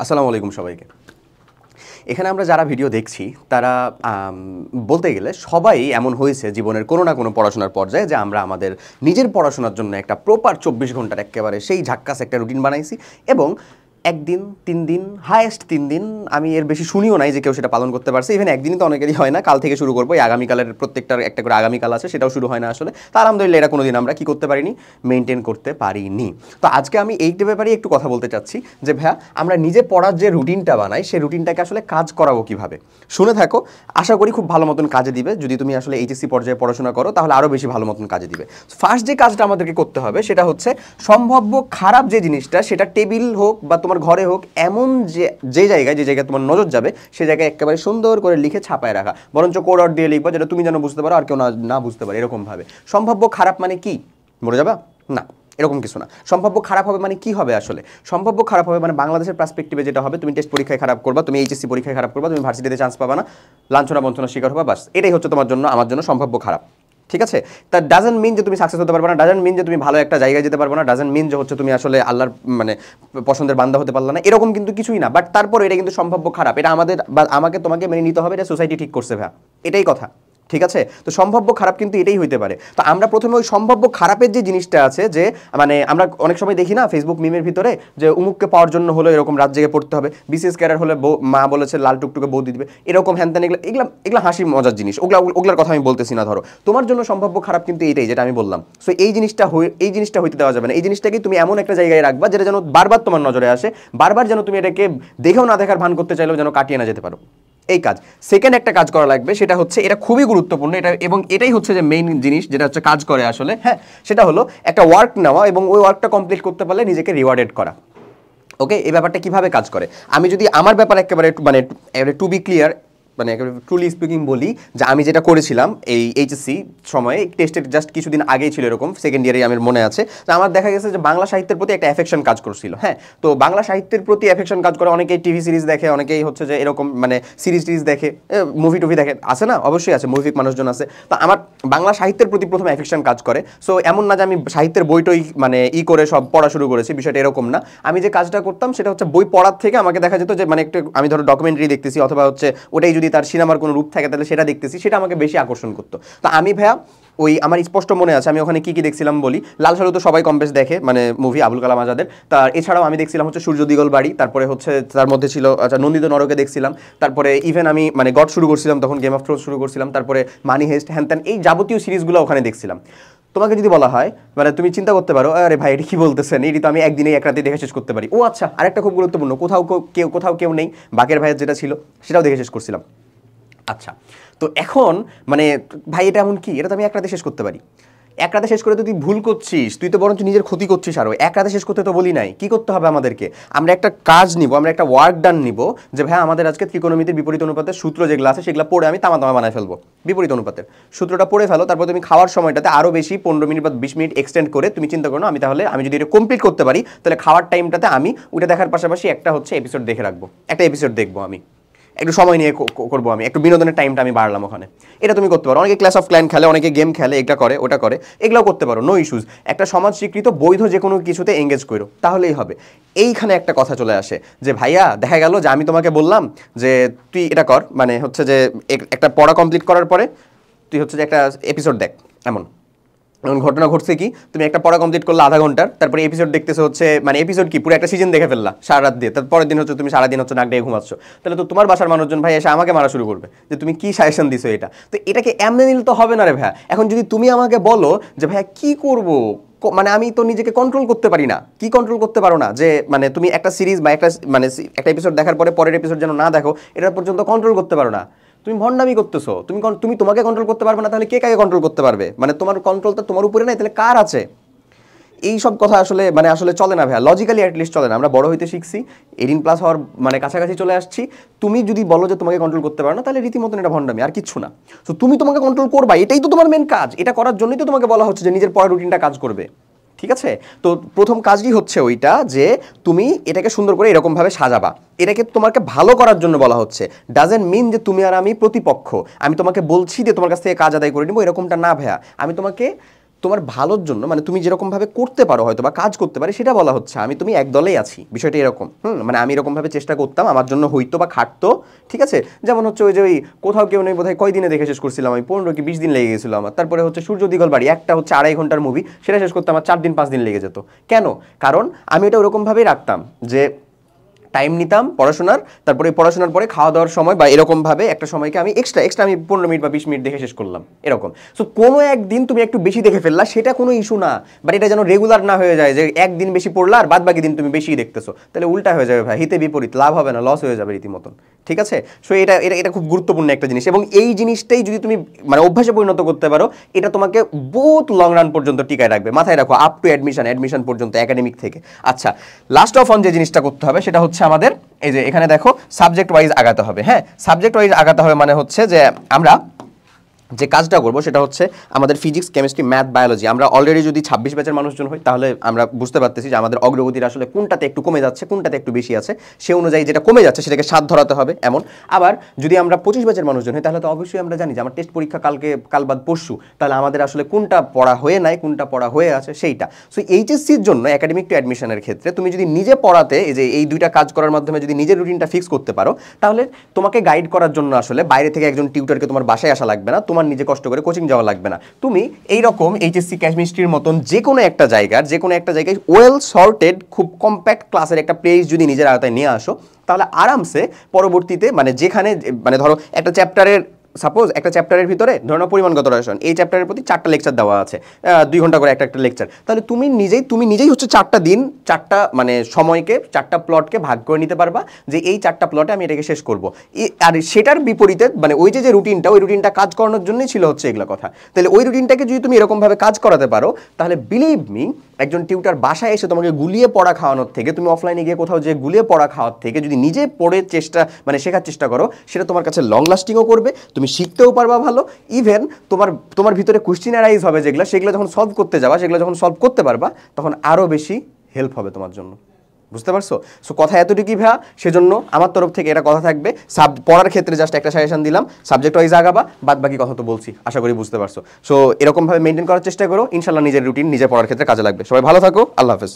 আসসালামু আলাইকুম সবাইকে। এখানে আমরা যারা ভিডিও দেখছি তারা বলতে গেলে সবাই এমন হয়েছে জীবনের কোনো না কোনো পড়াশোনার পর্যায়ে যে আমরা আমাদের নিজের পড়াশোনার জন্য একটা প্রপার 24 ঘন্টার একেবারে সেই ঝাক্কাস একটা রুটিন বানাইছি এবং একদিন 3 দিন হায়েস্ট 3 দিন, আমি এর বেশি শুনিও নাই যে কেউ সেটা পালন করতে পারছে। ইভেন একদিনই তো অনেকেরই হয় না, কাল থেকে শুরু করবো, এই আগামীকালের প্রত্যেকটার একটা করে আগামীকাল আছে, সেটাও শুরু হয় না আসলে। তা আলহামদুলিল্লাহ এটা কোনোদিন আমরা কি করতে পারিনি, মেনটেন করতে পারিনি। তো আজকে আমি এইটা ব্যাপারে একটু কথা বলতে চাচ্ছি যে ভাইয়া আমরা নিজে পড়ার যে রুটিনটা বানাই সেই রুটিনটাকে আসলে কাজ করাবো কিভাবে। শুনে থাকো, আশা করি খুব ভালো মতন কাজে দিবে। যদি তুমি আসলে এইচএসসি পর্যায়ে পড়াশোনা করো তাহলে আরও বেশি ভালো মতন কাজে দিবে। ফার্স্ট যে কাজটা আমাদেরকে করতে হবে সেটা হচ্ছে সম্ভাব্য খারাপ যে জিনিসটা, সেটা টেবিল হোক বা তোমার ঘরে হোক, এমন যে জায়গায় তোমার নজর যাবে সে জায়গায় একেবারে সুন্দর করে লিখে ছাপায় রাখা, বরঞ্চ কোড আউট দিয়ে লিখবা যেটা তুমি যেন বুঝতে পারো আর কেউ না বুঝতে পারে। এরকম ভাবে সম্ভাব্য খারাপ মানে কি, মরে যাবা না, এরকম কিছু না। সম্ভাব্য খারাপ হবে মানে কি হবে আসলে? সম্ভাব্য খারাপ হবে মানে বাংলাদেশের পার্সপেক্টিভে যেটা হবে, তুমি টেস্ট পরীক্ষায় খারাপ করবা, তুমি এইচএসসি পরীক্ষায় খারাপ করবা, তুমি ভার্সিটিতে চান্স পাবা না, লাঞ্ছনা বঞ্চনার শিকার হবা, বাস এটাই হচ্ছে তোমার জন্য আমার জন্য সম্ভাব্য খারাপ। ঠিক আছে, তার ডাজেন্ট মিন যে তুমি সাকসেস হতে পারবে না, ডাজেন্ট মিন যে তুমি ভালো একটা জায়গায় যেতে পারবে না, ডাজেন্ট মিন যে হচ্ছে তুমি আসলে আল্লাহর মানে পছন্দের বান্দা হতে পারলে না, এরকম কিন্তু কিছুই না। বাট তারপর এটা কিন্তু সম্ভাব্য খারাপ, এটা আমাদের বা আমাকে তোমাকে মেনে নিতে হবে, এটা সোসাইটি ঠিক করছে ভাই, এটাই কথা। ঠিক আছে, তো সম্ভাব্য খারাপ কিন্তু এটাই হইতে পারে। তো আমরা প্রথমে ওই সম্ভাব্য খারাপের যে জিনিসটা আছে, যে মানে আমরা অনেক সময় দেখি না ফেসবুক মিমের ভিতরে যে উমুককে পাওয়ার জন্য হলো এরকম রাত জেগে পড়তে হবে, বিসিএস ক্যাডার হলে মা বলেছে লাল টুকটুকে বউ দিবে, এরকম হ্যান, এগুলা হাসি মজার জিনিস, ওগুলার কথা আমি বলতেছি না। ধরো তোমার জন্য সম্ভাব্য খারাপ কিন্তু এইটাই যেটা আমি বললাম। সো এই জিনিসটা হইতে দেওয়া যাবে না। এই জিনিসটাকে তুমি এমন একটা জায়গায় রাখবা যেটা যেন বারবার তোমার নজরে আসে, বারবার যেন তুমি এটাকে দেখেও না দেখার ভান করতে চাইলেও যেন কাটিয়ে না যেতে পারো। এই কাজ। সেকেন্ড একটা কাজ করা লাগবে, সেটা হচ্ছে, এটা খুবই গুরুত্বপূর্ণ, এটা এবং এটাই হচ্ছে যে মেইন জিনিস যেটা হচ্ছে কাজ করে আসলে, হ্যাঁ, সেটা হলো একটা ওয়ার্ক নেওয়া এবং ওই ওয়ার্কটা কমপ্লিট করতে পারলে নিজেকে রিওয়ার্ডেড করা। ওকে, এই ব্যাপারটা কিভাবে কাজ করে আমি যদি আমার ব্যাপারে একেবারে মানে টু বি ক্লিয়ার, মানে ট্রুলি স্পিকিং বলি, যে আমি যেটা করেছিলাম এই এইচএসসি সময়ে, টেস্টের জাস্ট কিছুদিন আগেই ছিল এরকম, সেকেন্ড ইয়ারে আমার মনে আছে, তো আমার দেখা গেছে যে বাংলা সাহিত্যের প্রতি একটা অ্যাফেকশন কাজ করছিল। হ্যাঁ, তো বাংলা সাহিত্যের প্রতি অ্যাফেকশন কাজ করে, অনেকেই টিভি সিরিজ দেখে, অনেকেই হচ্ছে যে এরকম মানে সিরিজ দেখে, মুভি টুভি দেখে, আছে না, অবশ্যই আছে, মুভিক মানুষজন আছে। তো আমার বাংলা সাহিত্যের প্রতি প্রথম অ্যাফেকশন কাজ করে। সো এমন না যে আমি সাহিত্যের বইটই মানে করে সব পড়া শুরু করেছি, বিষয়টা এরকম না। আমি যে কাজটা করতাম সেটা হচ্ছে বই পড়ার থেকে আমাকে দেখা যেত যে মানে একটু আমি ধরো ডকুমেন্টারি দেখতেছি, অথবা হচ্ছে ওটাই যদি তার সিনেমার কোনো রূপ থাকে তাহলে সেটা দেখতেছি, সেটা আমাকে বেশি আকর্ষণ করতো। তো আমি ভাইয়া ওই আমার স্পষ্ট মনে আছে আমি ওখানে কি দেখছিলাম বলি। লাল সালু তো সবাই কম বেশ দেখে, মানে মুভি আবুল কালাম আজাদের। তার এছাড়াও আমি দেখছিলাম হচ্ছে সূর্য দিগল বাড়ি, তারপরে হচ্ছে তার মধ্যে ছিল আচ্ছা নন্দিত নরকে দেখছিলাম, তারপরে ইভেন আমি মানে গড শুরু করছিলাম, তখন গেম অফ থ্রোনস শুরু করছিলাম, তারপরে মানি হেস্ট, হ্যান ত্যান, এই যাবতীয় সিরিজগুলো ওখানে দেখছিলাম। তোমাকে যদি বলা হয় মানে তুমি চিন্তা করতে পারো, আরে ভাই এটা কি বলতেছেন, এটি তো আমি একদিনে এক রাতে দেখে শেষ করতে পারি। ও আচ্ছা, আরেকটা খুব গুরুত্বপূর্ণ, কোথাও কেউ নেই, বাকের ভাইয়ের যেটা ছিল সেটাও দেখে শেষ করছিলাম। আচ্ছা, তো এখন মানে ভাই এটা এমন কি, এটা তো আমি এক রাতে শেষ করতে পারি। এক রাতে শেষ করে তো তুই ভুল করছিস, তুই তো বরঞ্চ নিজের ক্ষতি করছিস আরও। এক রাতে শেষ করতে তো বলি নাই, কি করতে হবে আমাদেরকে, আমরা একটা কাজ নিব, আমরা একটা ওয়ার্ক ডান নিব, যে ভাই আমাদের আজকে ত্রিকোণমিতির বিপরীত অনুপাতের সূত্র যেগুলো আছে সেগুলো পড়ে আমি তামা বানায় ফেলবো। বিপরীত অনুপাতের সূত্রটা পড়ে ফেলো, তারপর তুমি খাওয়ার সময়টাতে আরও বেশি 15 মিনিট বা 20 মিনিট এক্সটেন্ড করে তুমি চিন্তা করো আমি যদি এটা কমপ্লিট করতে পারি তাহলে খাওয়ার টাইমটাতে আমি ওটা দেখার পাশাপাশি একটা হচ্ছে এপিসোড দেখে রাখবো, একটা এপিসোড দেখবো, আমি একটু সময় নিয়ে করবো, আমি একটু বিনোদনের টাইমটা আমি বাড়লাম ওখানে। এটা তুমি করতে পারো। অনেকে ক্লাস অফ ক্ল্যান খেলে, অনেকে গেম খেলে, এটা করে ওটা করে, এগুলোও করতে পারো, নো ইস্যুস। একটা সমাজ স্বীকৃত বৈধ যে কোনো কিছুতে এঙ্গেজ করো, তাহলেই হবে। এইখানে একটা কথা চলে আসে যে ভাইয়া দেখা গেল যে আমি তোমাকে বললাম যে তুই এটা কর, মানে হচ্ছে যে একটা পড়া কমপ্লিট করার পরে তুই হচ্ছে যে একটা এপিসোড দেখ, এমন ঘটনা ঘটছে কি, তুমি একটা পড়া কমপ্লিট করলে আধা ঘন্টার, তারপরে এপিসোড দেখতেছো হচ্ছে মানে এপিসোড কি পুরো একটা সিজন দেখে ফেললা সারা রাত দিয়ে, তারপরের দিন হচ্ছে তুমি সারাদিন হচ্ছে নাক ডেকে ঘুমাচ্ছ, তাহলে তো তোমার বাসার মানুষজন ভাই এসে আমাকে মারা শুরু করবে যে তুমি কি সাজেশন দিছো এটা। তো এটাকে এমনি নিলে তো হবে না রে ভাইয়া। এখন যদি তুমি আমাকে বলো যে ভাইয়া কি করবো, মানে আমি তো নিজেকে কন্ট্রোল করতে পারি না, কি কন্ট্রোল করতে পারো না যে মানে তুমি একটা সিরিজ বা একটা এপিসোড দেখার পরে পরের এপিসোড যেন না দেখো, এটা পর্যন্ত কন্ট্রোল করতে পারো না, তুমি ভণ্ডামি করতেছো। তুমি তোমাকে কন্ট্রোল করতে পারবে না, তাহলে কে কাকে কন্ট্রোল করতে পারবে? মানে তোমার কন্ট্রোল তো তোমার উপরে নাই, তাহলে কার আছে? এই সব কথা আসলে আসলে চলে না ভাইয়া, লজিক্যালি অ্যাটলিস্ট চলে না। আমরা বড় হইতে শিখছি, 18+ হওয়ার মানে কাছাকাছি চলে আসছি, তুমি যদি বলো যে তোমাকে কন্ট্রোল করতে পারো না, তাহলে রীতিমতন এটা ভণ্ডামি, আর কিচ্ছু না। তো তুমি তোমাকে কন্ট্রোল করবা, এটাই তো তোমার মেন কাজ। এটা করার জন্যই তো তোমাকে বলা হচ্ছে যে নিজের পড়ার রুটিনটা কাজ করবে। ঠিক আছে, তো প্রথম কাজই হচ্ছে ওইটা যে তুমি এটাকে সুন্দর করে এরকমভাবে সাজাবা, এটাকে তোমাকে ভালো করার জন্য বলা হচ্ছে। ডাজেন্ট মিন যে তুমি আর আমি প্রতিপক্ষ, আমি তোমাকে বলছি যে তোমার কাছ থেকে কাজ আদায় করে নিবো, এরকমটা না ভাইয়া। আমি তোমাকে তোমার ভালোর জন্য, মানে তুমি যেরকমভাবে করতে পারো হয়তো বা কাজ করতে পারে সেটা বলা হচ্ছে। আমি তুমি এক দলেই আছি, বিষয়টা এরকম। মানে আমি এরকমভাবে চেষ্টা করতাম, আমার জন্য হইতো বা খাটতো, ঠিক আছে। যেমন হচ্ছে ওই যে ওই কোথাও কেউ নেই বোধহয় কয় দিনে দেখে শেষ করছিলাম আমি, 15 কি 20 দিন লেগে গেছিলো আমার। তারপরে হচ্ছে সূর্য দিগল বাড়ি, একটা হচ্ছে 2.5 ঘন্টার মুভি, সেটা শেষ করতে আমার 4 দিন 5 দিন লেগে যেত। কেন? কারণ আমি এটা ওরকমভাবেই রাখতাম যে টাইম নিতাম পড়াশোনার, তারপরে পড়াশোনার পরে খাওয়া দাওয়ার সময় বা এরকমভাবে একটা সময়কে আমি এক্সট্রা আমি 15 মিনিট বা 20 মিনিট দেখে শেষ করলাম এরকম। সো কোনো একদিন তুমি একটু বেশি দেখে ফেললা, সেটা কোনো ইস্যু না, বাট এটা যেন রেগুলার না হয়ে যায় যে একদিন বেশি পড়লা আর বাদ বাকি দিন তুমি বেশি দেখতেছো, তাহলে উল্টা হয়ে যাবে ভাই, হিতে বিপরীত, লাভ হবে না, লস হয়ে যাবে রীতিমতন, ঠিক আছে। সো এটা এটা এটা খুব গুরুত্বপূর্ণ একটা জিনিস, এবং এই জিনিসটাই যদি তুমি মানে অভ্যাসে পরিণত করতে পারো, এটা তোমাকে বহুত লং রান পর্যন্ত টিকায় রাখবে। মাথায় রাখো, আপ টু অ্যাডমিশন পর্যন্ত একাডেমিক থেকে। আচ্ছা, লাস্ট অফ অন যে জিনিসটা করতে হবে সেটা হচ্ছে আমাদের এই যে এখানে দেখো সাবজেক্ট ওয়াইজ আগাতে হবে। হ্যাঁ, সাবজেক্ট ওয়াইজ আগাতে হবে মানে হচ্ছে যে আমরা যে কাজটা করবো সেটা হচ্ছে আমাদের ফিজিক্স, কেমিস্ট্রি, ম্যাথ, বায়োলজি, আমরা অলরেডি যদি 26 ব্যাচের মানুষজন হই তাহলে আমরা বুঝতে পারতেছি যে আমাদের অগ্রগতির আসলে কোনটাতে একটু কমে যাচ্ছে, কোনটাতে একটু বেশি আছে, সে অনুযায়ী যেটা কমে যাচ্ছে সেটাকে সাথ ধরাতে হবে এমন। আবার যদি আমরা 25 ব্যাচের মানুষজন হই তাহলে তো অবশ্যই আমরা জানি যে আমার টেস্ট পরীক্ষা কাল বাদ পরশু, তাহলে আমাদের আসলে কোনটা পড়া হয়ে নাই, কোনটা পড়া হয়ে আছে সেইটা। সো এইচএসসির জন্য একাডেমিক টু অ্যাডমিশনের ক্ষেত্রে তুমি যদি নিজে পড়াতে এই যে এই দুইটা কাজ করার মাধ্যমে যদি নিজের রুটিনটা ফিক্স করতে পারো, তাহলে তোমাকে গাইড করার জন্য আসলে বাইরে থেকে একজন টিউটরকে তোমার বাসায় আসা লাগবে না, তোমার নিজে কষ্ট করে কোচিং যাওয়া লাগবে না। তুমি এইরকম এইচএসসি কেমিস্ট্রির মতন যে কোনো একটা জায়গায় ওয়েল সর্টেড খুব কম্প্যাক্ট ক্লাসের একটা প্লেস যদি নিজের আওতায় নিয়ে আসো, তাহলে আরামসে পরবর্তীতে মানে যেখানে মানে ধরো একটা চ্যাপ্টারের, সাপোজ একটা চ্যাপ্টারের ভিতরে ধরো পরিমাণগত রসায়ন, এই চ্যাপ্টারের প্রতি 4টা লেকচার দেওয়া আছে, 2 ঘন্টা করে একটা লেকচার, তাহলে তুমি নিজেই হচ্ছে 4টা দিন 4টা মানে সময়কে 4টা প্লটকে ভাগ করে নিতে পারবা যে এই 4টা প্লটে আমি এটাকে শেষ করব। আর সেটার বিপরীতে মানে ওই যে রুটিনটা, ওই রুটিনটা কাজ করানোর জন্যই ছিল হচ্ছে এগুলো কথা। তাহলে ওই রুটিনটাকে যদি তুমি এরকমভাবে কাজ করাতে পারো, তাহলে বিলিভ মি একজন টিউটার বাসায় এসে তোমাকে গুলিয়ে পড়া খাওয়ানোর থেকে, তুমি অফলাইনে গিয়ে কোথাও যে গুলিয়ে পড়া খাওয়ার থেকে যদি নিজে পড়ে শেখার চেষ্টা করো, সেটা তোমার কাছে লং লাস্টিংও করবে, তুমি শিখতেও পারবা ভালো। ইভেন তোমার ভিতরে কোশ্চেন অ্যারাইজ হবে সেগুলো যখন সলভ করতে যাবা, সেগুলো যখন সলভ করতে পারবা, তখন আরও বেশি হেল্প হবে তোমার জন্য। বুঝতে পারছো? সো কথা এতটুকুই ভাইয়া, সেজন্য আমার তরফ থেকে এটা কথা থাকবে, পড়ার ক্ষেত্রে জাস্ট একটা সাজেশন দিলাম, সাবজেক্ট ওয়াইজ আগাবা, বাদ বাকি কথা তো বলছি, আশা করি বুঝতে পারছো। সো এরকমভাবে মেনটেন করার চেষ্টা করো, ইনশাল্লাহ নিজের রুটিন নিজের পড়ার ক্ষেত্রে কাজে লাগবে। সবাই ভালো থাকো, আল্লাহ হাফেজ।